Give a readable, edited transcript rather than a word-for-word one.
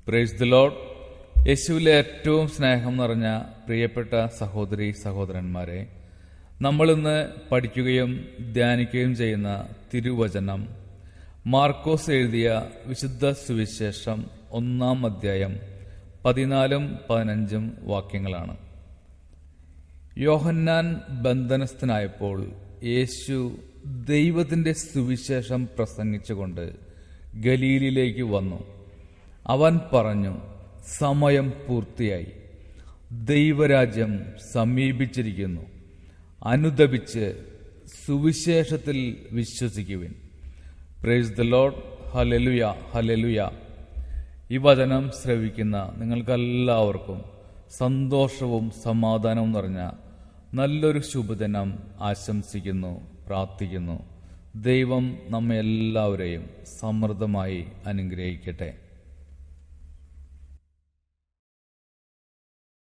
Price the Lord. യേശുവിലെ ഏറ്റവും സ്നേഹം നിറഞ്ഞ പ്രിയപ്പെട്ട സഹോദരി സഹോദരന്മാരെ, നമ്മളിന്ന് പഠിക്കുകയും ധ്യാനിക്കുകയും ചെയ്യുന്ന തിരുവചനം മാർക്കോസ് എഴുതിയ വിശുദ്ധ സുവിശേഷം 1-ാം അധ്യായം 14-15 വാക്യങ്ങളാണ്. യോഹന്നാൻ ബന്ധനസ്ഥനായപ്പോൾ യേശു ദൈവത്തിന്റെ സുവിശേഷം പ്രസംഗിച്ചുകൊണ്ട് ഗലീലിലേക്ക് വന്നു. അവൻ പറഞ്ഞു, സമയം പൂർത്തിയായി, ദൈവരാജ്യം സമീപിച്ചിരിക്കുന്നു. അനുദപിച്ച് സുവിശേഷത്തിൽ വിശ്വസിക്കുവിൻ. Praise the Lord. ഹല്ലേലൂയ, ഹല്ലേലൂയ. ഈ വചനം ശ്രവിക്കുന്ന നിങ്ങൾക്കെല്ലാവർക്കും സന്തോഷവും സമാധാനവും നിറഞ്ഞ നല്ലൊരു ശുഭദിനം ആശംസിക്കുന്നു, പ്രാർത്ഥിക്കുന്നു. ദൈവം നമ്മെ എല്ലാവരെയും സമൃദ്ധമായി അനുഗ്രഹിക്കട്ടെ.